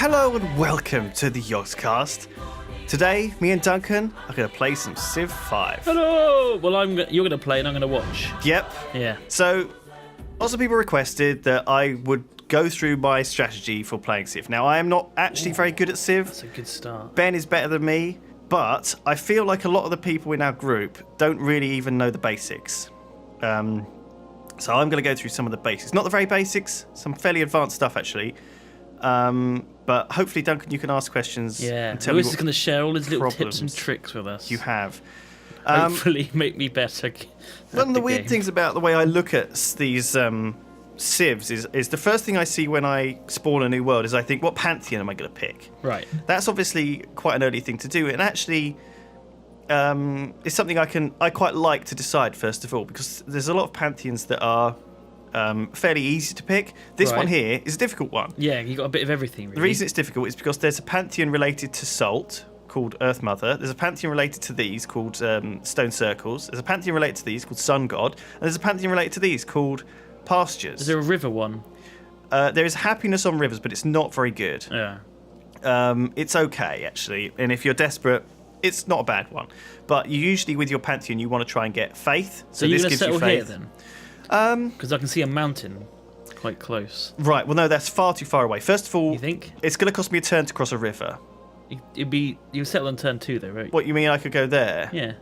Hello and welcome to the Yogscast. Today, me and Duncan are going to play some Civ5. Hello! Well, you're going to play and I'm going to watch. Yep. Yeah. So, lots of people requested that I would go through my strategy for playing Civ. Now, I am not actually very good at Civ. That's a good start. Ben is better than me, but I feel like a lot of the people in our group don't really even know the basics. So I'm going to go through some of the basics. Not the very basics, some fairly advanced stuff, actually. But hopefully, Duncan, you can ask questions. Yeah, and tell Lewis me is going to share all his little tips and problems tricks with us. you have. Hopefully, make me better. One of the weird things about the way I look at these civs is the first thing I see when I spawn a new world is I think, what pantheon am I going to pick? Right. That's obviously quite an early thing to do, and actually, it's something I quite like to decide first of all, because there's a lot of pantheons that are fairly easy to pick. This one here is a difficult one. Yeah, you got a bit of everything, really. The reason it's difficult is because there's a pantheon related to Salt called Earth Mother. There's a pantheon related to these called Stone Circles. There's a pantheon related to these called Sun God. And there's a pantheon related to these called Pastures. Is there a river one? There is Happiness on Rivers, but it's not very good. Yeah. It's okay, actually. And if you're desperate, it's not a bad one. But you usually, with your pantheon, you want to try and get Faith. So you're going to settle here, then? Then? Because I can see a mountain quite close. Right, well, no, that's far too far away. First of all, You think? it's going to cost me a turn to cross a river. You settle on turn 2, though, right? What, you mean I could go there? Yeah.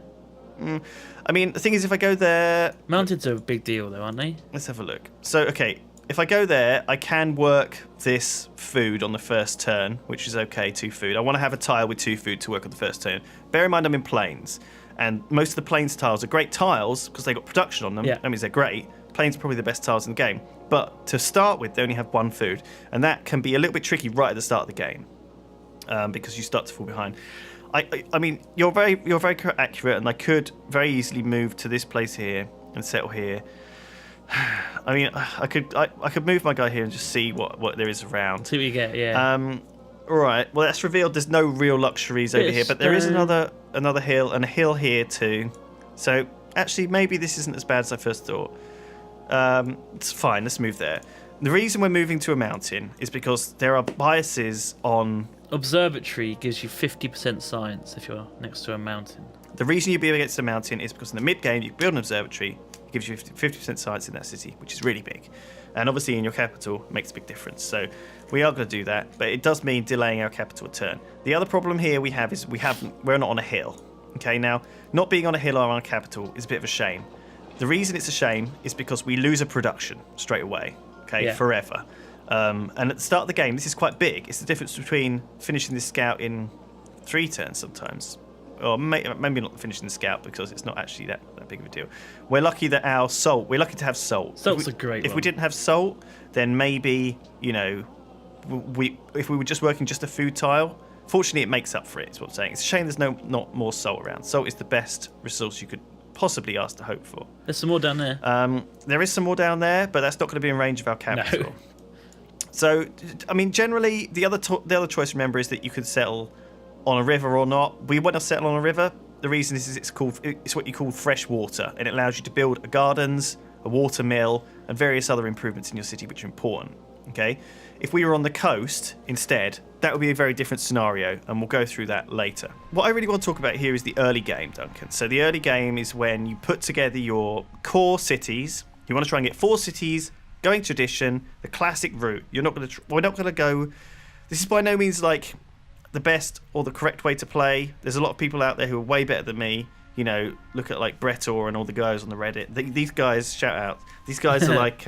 I mean, the thing is, if I go there... Mountains are a big deal, though, aren't they? Let's have a look. So, okay, if I go there, I can work this food on the first turn, which is okay, 2 food. I want to have a tile with 2 food to work on the first turn. Bear in mind I'm in plains, and most of the plains tiles are great tiles because they've got production on them. Yeah. That means they're great. Plains are probably the best tiles in the game. But to start with, they only have 1 food, and that can be a little bit tricky right at the start of the game because you start to fall behind. I mean, you're very accurate, and I could very easily move to this place here and settle here. I mean, I could move my guy here and just see what there is around. See what you get, yeah. All right. Well, that's revealed. There's no real luxuries over here, but there is another hill and a hill here too. So actually, maybe this isn't as bad as I first thought. It's fine. Let's move there. The reason we're moving to a mountain is because there are biases on. Observatory gives you 50% science if you're next to a mountain. The reason you build against a mountain is because in the mid-game you build an observatory, it gives you 50% science in that city, which is really big. And obviously in your capital, it makes a big difference. So we are going to do that, but it does mean delaying our capital a turn. The other problem here we have is we're not on a hill. Okay, now, not being on a hill or on a capital is a bit of a shame. The reason it's a shame is because we lose a production straight away, okay, forever. And at the start of the game, this is quite big. It's the difference between finishing this scout in 3 turns sometimes. Or maybe not finishing the scout because it's not actually that big of a deal. We're lucky that we're lucky to have salt. Salt's a great If one. we didn't have salt, then maybe, if we were just working just a food tile, fortunately it makes up for it, is what I'm saying. It's a shame there's not more salt around. Salt is the best resource you could possibly ask to hope for. There's some more down there. There is some more down there, but that's not going to be in range of our capital. No. So, I mean, generally, the other choice, remember, is that you could settle on a river or not. We want to settle on a river. The reason is it's what you call fresh water, and it allows you to build gardens, a water mill, and various other improvements in your city, which are important. Okay? If we were on the coast instead, that would be a very different scenario, and we'll go through that later. What I really want to talk about here is the early game, Duncan. So the early game is when you put together your core cities. You want to try and get 4 cities, going tradition, the classic route. We're not going to go. This is by no means like the best or the correct way to play. There's a lot of people out there who are way better than me. Look at like Bretor and all the guys on the Reddit. These guys, shout out. These guys are like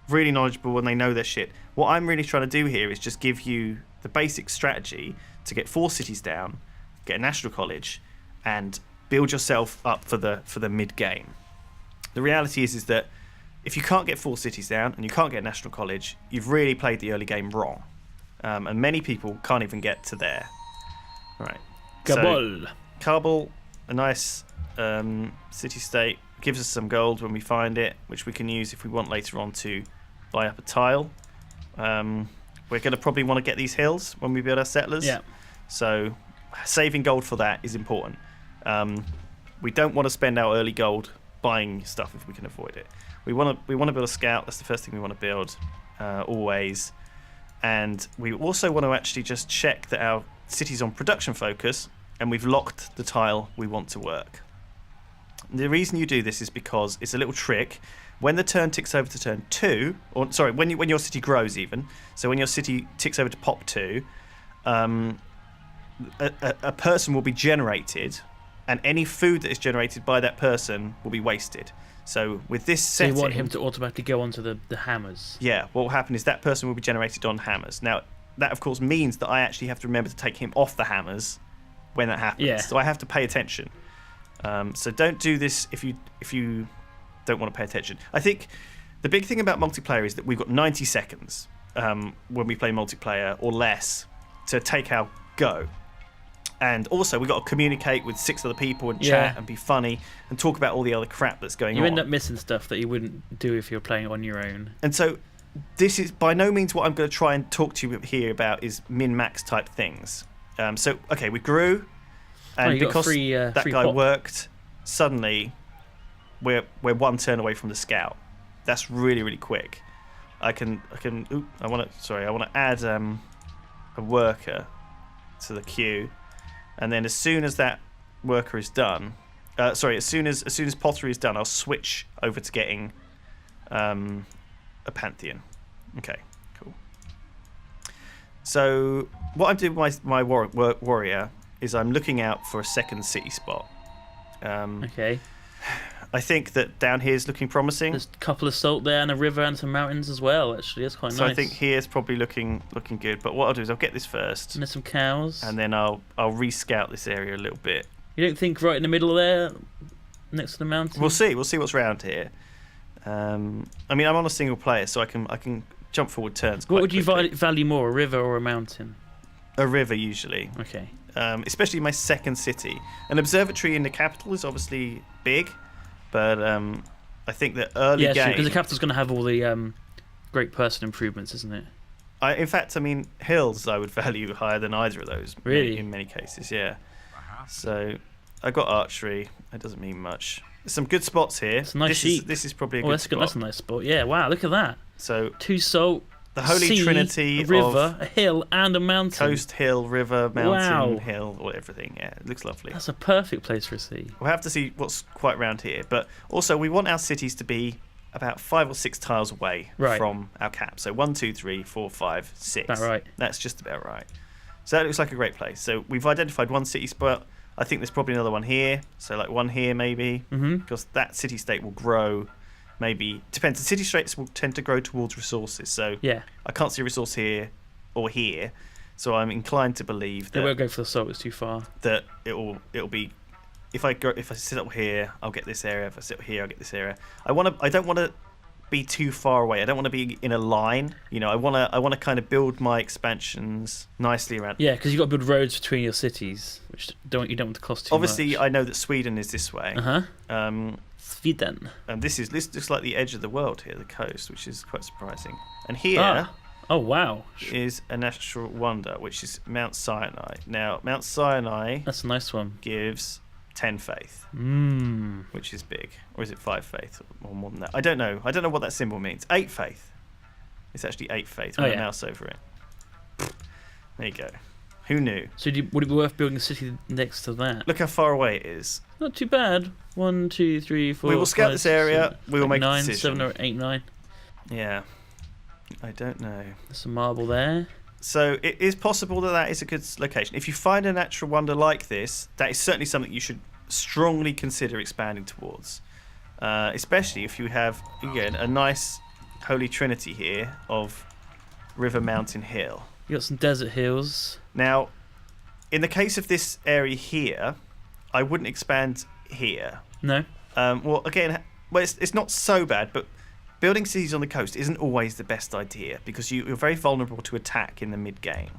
really knowledgeable and they know their shit. What I'm really trying to do here is just give you the basic strategy to get 4 cities down, get a national college, and build yourself up for the mid game. The reality is that if you can't get 4 cities down and you can't get national college, you've really played the early game wrong. And many people can't even get to there. Right. Kabul. So, Kabul, a nice city-state, gives us some gold when we find it, which we can use if we want later on to buy up a tile. We're going to probably want to get these hills when we build our settlers. Yeah. So saving gold for that is important. We don't want to spend our early gold buying stuff if we can avoid it. We want to build a scout. That's the first thing we want to build, always. And we also want to actually just check that our city's on production focus, and we've locked the tile we want to work. The reason you do this is because it's a little trick. When the turn ticks over to turn 2, or sorry, when your city grows even, so when your city ticks over to pop 2, a person will be generated, and any food that is generated by that person will be wasted. So with this setting... So you want him to automatically go onto the hammers? Yeah, what will happen is that person will be generated on hammers. Now, that of course means that I actually have to remember to take him off the hammers when that happens. Yeah. So I have to pay attention. So don't do this if you don't want to pay attention. I think the big thing about multiplayer is that we've got 90 seconds when we play multiplayer or less to take our go. And also, we've got to communicate with 6 other people and chat and be funny and talk about all the other crap that's going on. You end up missing stuff that you wouldn't do if you're playing on your own. And so, this is by no means what I'm going to try and talk to you here about is min-max type things. So, okay, we grew, and because that guy worked, suddenly we're 1 turn away from the scout. That's really, really quick. I want to add a worker to the queue. And then as soon as that worker is done, as soon as pottery is done, I'll switch over to getting a pantheon. Okay, cool. So what I'm doing with my warrior is I'm looking out for a second city spot. Okay. I think that down here is looking promising. There's a couple of salt there and a river and some mountains as well. Actually, that's quite nice. So I think here's probably looking good. But what I'll do is I'll get this first. And there's some cows. And then I'll re-scout this area a little bit. You don't think right in the middle there, next to the mountain? We'll see. We'll see what's around here. I mean, I'm on a single player, so I can jump forward turns. What would you value more, a river or a mountain? A river usually. Okay. Especially my second city. An observatory in the capital is obviously big. But I think that early game... Yeah, because the capital's going to have all the great person improvements, isn't it? In fact, I mean, hills I would value higher than either of those. Really? In many cases, yeah. So I got archery. That doesn't mean much. There's some good spots here. It's a nice sheep. This is probably a good spot. That's a nice spot. Yeah, wow, look at that. So 2 salt, the holy sea, trinity a river, of a hill, and a mountain. Coast, hill, river, mountain, Wow. hill, or everything. Yeah, it looks lovely. That's a perfect place for a sea. We'll have to see what's quite around here. But also, we want our cities to be about 5 or 6 tiles away from our cap. So 1, 2, 3, 4, 5, 6. About right. That's just about right. So that looks like a great place. So we've identified one city spot. I think there's probably another one here. So like one here maybe. Because that city-state will grow. Maybe depends. The city states will tend to grow towards resources. So yeah, I can't see a resource here or here. So I'm inclined to believe that they won't go for the salt. It's too far. That it'll be if I sit up here, I'll get this area. If I sit up here, I'll get this area. I don't want to be too far away. I don't want to be in a line. You know, I want to kind of build my expansions nicely around. Yeah, because you've got to build roads between your cities, which you don't want to cost too much. Obviously, I know that Sweden is this way. Sweden. And this looks like the edge of the world here, the coast, which is quite surprising. And here, oh wow, is a natural wonder, which is Mount Sinai. Now, Mount Sinai. That's a nice one. Gives 10 faith, which is big. Or is it 5 faith or more than that? I don't know. I don't know what that symbol means. 8 faith. It's actually 8 faith with a mouse over it. There you go. Who knew? So would it be worth building a city next to that? Look how far away it is. Not too bad. 1, 2, 3, 4. We will scout this area. We will make 9, a decision. 7 or 8, 9. Yeah. I don't know. There's some marble there. So it is possible that is a good location. If you find a natural wonder like this, that is certainly something you should strongly consider expanding towards. Especially if you have, again, a nice holy trinity here of River, Mountain, Hill. You got some desert hills. Now, in the case of this area here, I wouldn't expand here. No. Well, again, it's not so bad, but building cities on the coast isn't always the best idea because you're very vulnerable to attack in the mid-game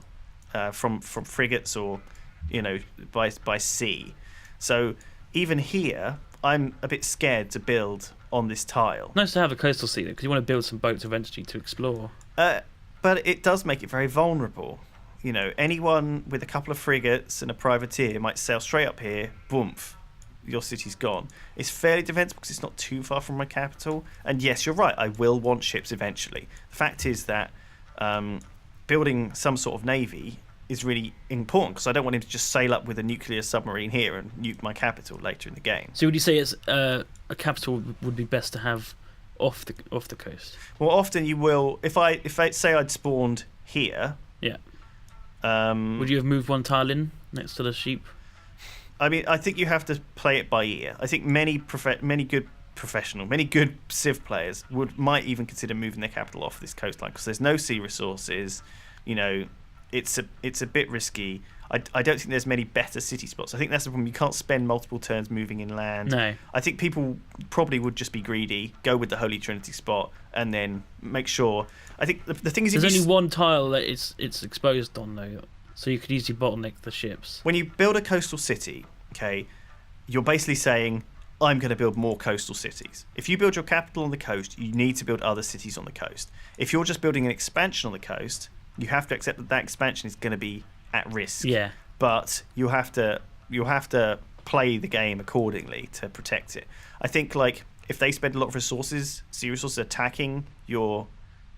from frigates or, by sea. So even here, I'm a bit scared to build on this tile. Nice to have a coastal city because you want to build some boats eventually to explore. But it does make it very vulnerable. You know, anyone with a couple of frigates and a privateer might sail straight up here, boomf, your city's gone. It's fairly defensible because it's not too far from my capital. And yes, you're right, I will want ships eventually. The fact is that building some sort of navy is really important because I don't want him to just sail up with a nuclear submarine here and nuke my capital later in the game. So would you say it's a capital would be best to have off the coast? Well, often you will. If I say I'd spawned here, Yeah. would Would you have moved one tile in next to the sheep? I mean, I think you have to play it by ear. I think many good Civ players might even consider moving their capital off this coastline because there's no sea resources. You know, it's a bit risky. I don't think there's many better city spots. I think that's the problem. You can't spend multiple turns moving inland. No. I think people probably would just be greedy, go with the Holy Trinity spot, and then make sure. I think the thing is, there's only one tile that it's exposed on though, so you could easily bottleneck the ships. When you build a coastal city, okay, you're basically saying, I'm going to build more coastal cities. If you build your capital on the coast, you need to build other cities on the coast. If you're just building an expansion on the coast, you have to accept that expansion is going to be at risk. Yeah. But you have to play the game accordingly to protect it. I think like if they spend a lot of resources, sea resources attacking your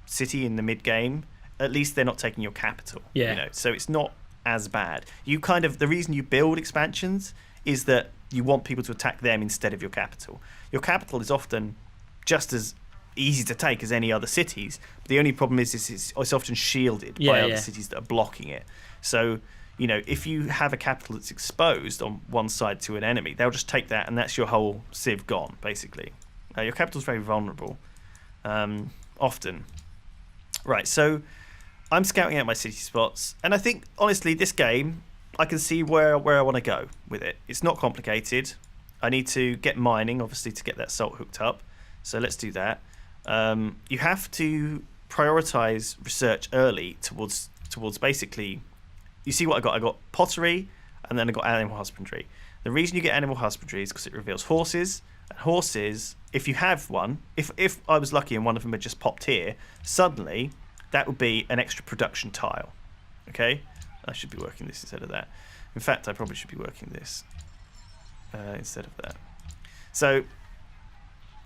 city in the mid game, at least they're not taking your capital. Yeah. You know, so it's not as bad. The reason you build expansions is that you want people to attack them instead of your capital. Your capital is often just as easy to take as any other cities. But the only problem is it's often shielded by other cities that are blocking it. So, you know, if you have a capital that's exposed on one side to an enemy, they'll just take that and that's your whole civ gone, basically. Your capital's very vulnerable, often. Right, so I'm scouting out my city spots, and I think, honestly, this game, I can see where I want to go with it. It's not complicated. I need to get mining, obviously, to get that salt hooked up. So let's do that. You have to prioritize research early towards basically. You see what I got? I got pottery, and then I got animal husbandry. The reason you get animal husbandry is because it reveals horses. And horses, if you have one, if I was lucky and one of them had just popped here, suddenly that would be an extra production tile. Okay, I should be working this instead of that. In fact, I probably should be working this instead of that. So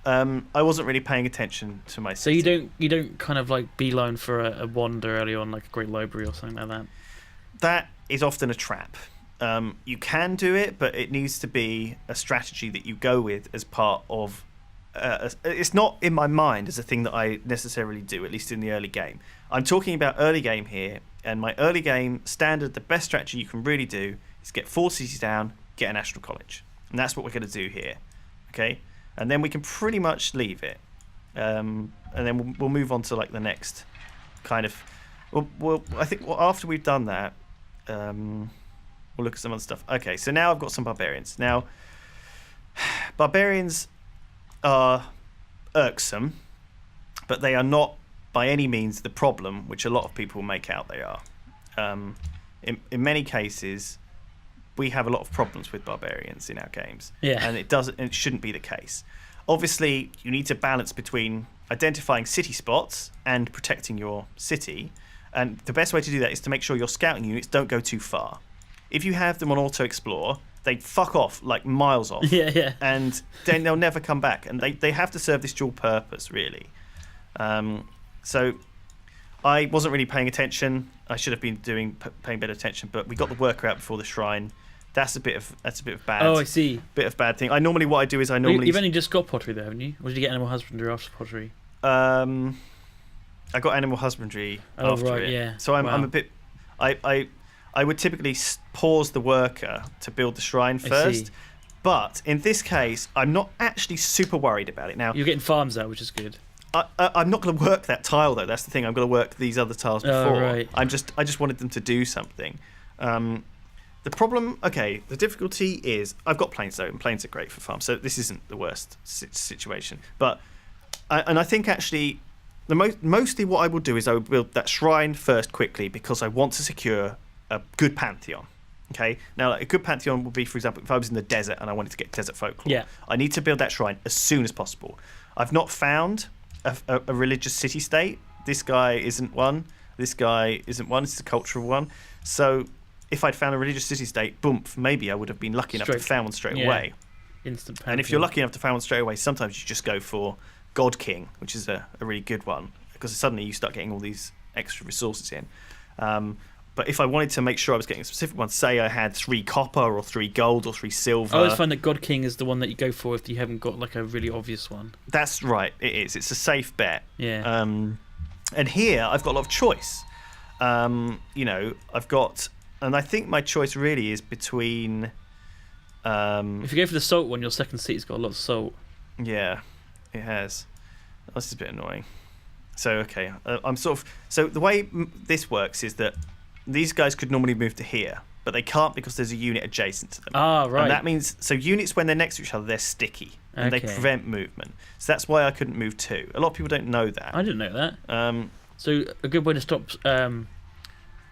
I wasn't really paying attention to my city. So you don't kind of like beeline for a wander early on, like a great library or something like that. That is often a trap. You can do it, but it needs to be a strategy that you go with as part of. It's not in my mind as a thing that I necessarily do, at least in the early game. I'm talking about early game here, and my early game standard, the best strategy you can really do is get 4 cities down, get a national college, and that's what we're going to do here. Okay, and then we can pretty much leave it, and then we'll move on to like the next kind of. I think after we've done that. We'll look at some other stuff. Okay, so now I've got some barbarians. Now, barbarians are irksome, but they are not by any means the problem, which a lot of people make out they are. In many cases, we have a lot of problems with barbarians in our games, and it shouldn't be the case. Obviously, you need to balance between identifying city spots and protecting your city, and the best way to do that is to make sure your scouting units don't go too far. If you have them on auto-explore, they fuck off like miles off. Yeah. And then they'll never come back. And they have to serve this dual purpose, really. So I wasn't really paying attention. I should have been paying better attention. But we got the worker out before the shrine. That's a bit of bad. Oh, I see. Bit of bad thing. What I do is You've only just got pottery there, haven't you? Or did you get animal husbandry after pottery? I got animal husbandry after it. Yeah. So I'm a bit. I would typically pause the worker to build the shrine first, but in this case, I'm not actually super worried about it now. You're getting farms out, which is good. I'm not going to work that tile though. That's the thing. I'm going to work these other tiles before. Right. I just wanted them to do something. The problem, the difficulty is I've got plains though, and plains are great for farms, so this isn't the worst situation. But I think actually. Mostly what I will do is I will build that shrine first quickly because I want to secure a good pantheon. Okay, now a good pantheon would be, for example, if I was in the desert and I wanted to get desert folklore, I need to build that shrine as soon as possible. I've not found a religious city-state. This guy isn't one. This guy isn't one. It's a cultural one. So if I'd found a religious city-state, boom, maybe I would have been lucky enough to found one straight away. Instant pantheon. And if you're lucky enough to find one straight away, sometimes you just go for God King, which is a really good one, because suddenly you start getting all these extra resources in. But if I wanted to make sure I was getting a specific one, say I had 3 copper or 3 gold or 3 silver. I always find that God King is the one that you go for if you haven't got like a really obvious one. That's right, it is. It's a safe bet. Yeah. And here I've got a lot of choice. I've got, and I think my choice really is between. If you go for the salt one, your second city's got a lot of salt. Yeah, it has. This is a bit annoying. So okay, so the way this works is that these guys could normally move to here, but they can't because there's a unit adjacent to them. Ah, right. And that means so units when they're next to each other, they're sticky and they prevent movement. So that's why I couldn't move 2. A lot of people don't know that. I didn't know that. So a good way to stop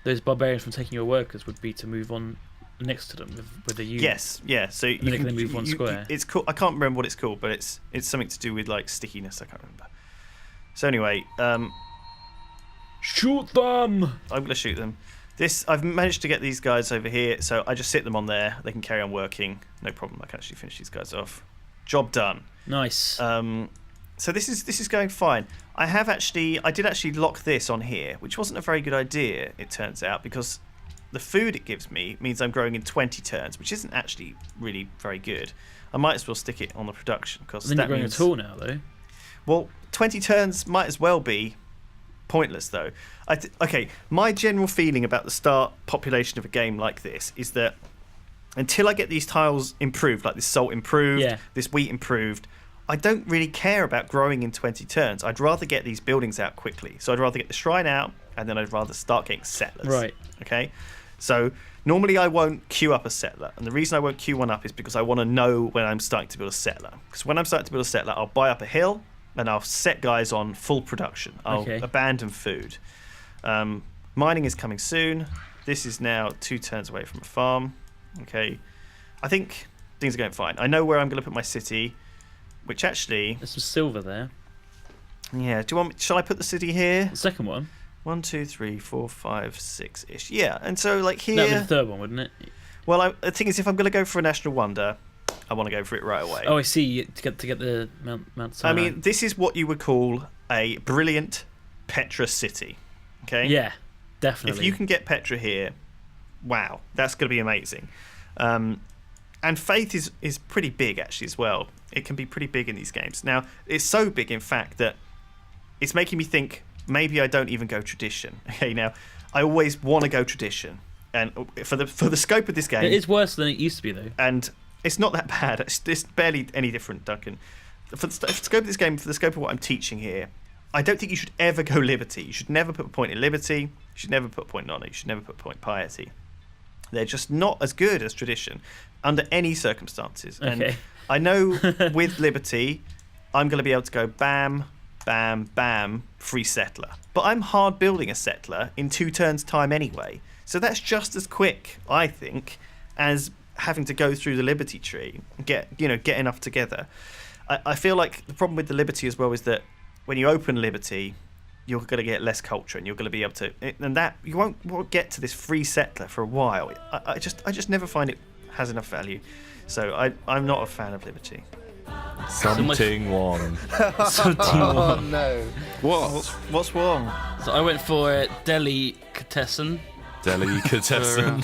those barbarians from taking your workers would be to move on next to them with a unit. Yes, yeah. So you can move one square. It's cool. I can't remember what it's called, but it's something to do with like stickiness. I can't remember. So anyway, shoot them. I'm gonna shoot them. I've managed to get these guys over here, so I just sit them on there. They can carry on working, no problem. I can actually finish these guys off. Job done. Nice. So this is going fine. I did actually lock this on here, which wasn't a very good idea. It turns out because the food it gives me means I'm growing in 20 turns, which isn't actually really very good. I might as well stick it on the production because then you're growing at all now, though. Well, 20 turns might as well be pointless, though. Okay, my general feeling about the start population of a game like this is that until I get these tiles improved, like this salt improved, this wheat improved, I don't really care about growing in 20 turns. I'd rather get these buildings out quickly. So I'd rather get the shrine out, and then I'd rather start getting settlers. Right. Okay? So normally I won't queue up a settler. And the reason I won't queue one up is because I want to know when I'm starting to build a settler. Because when I'm starting to build a settler, I'll buy up a hill, and I'll set guys on full production. I'll abandon food. Mining is coming soon. This is now 2 turns away from a farm. Okay. I think things are going fine. I know where I'm going to put my city, which actually... There's some silver there. Yeah. Shall I put the city here? The second one? 1, 2, 3, 4, 5, 6-ish. Yeah. And so, like, here... That would be the third one, wouldn't it? Well, the thing is, if I'm going to go for a national wonder, I want to go for it right away. Oh, I see. To get the Mount Sinai. I mean, this is what you would call a brilliant Petra city. Okay? Yeah, definitely. If you can get Petra here, wow, that's going to be amazing. And Faith is pretty big, actually, as well. It can be pretty big in these games. Now, it's so big, in fact, that it's making me think maybe I don't even go tradition. Okay, now, I always want to go tradition. And for the scope of this game... It is worse than it used to be, though. And it's not that bad. It's barely any different, Duncan. For the scope of this game, for the scope of what I'm teaching here, I don't think you should ever go Liberty. You should never put a point in Liberty. You should never put a point in Honor. You should never put a point in Piety. They're just not as good as tradition under any circumstances. Okay. And I know with Liberty, I'm going to be able to go bam, bam, bam, free settler. But I'm hard building a settler in 2 turns' time anyway. So that's just as quick, I think, as having to go through the Liberty tree and get enough together. I feel like the problem with the Liberty as well is that when you open Liberty, you're going to get less culture, and you're going to be able to, and that you won't get to this free settler for a while. I just never find it has enough value. So I'm not a fan of Liberty. Something wrong. Oh no! What's wrong? So I went for Delicatessen. Delicatessen.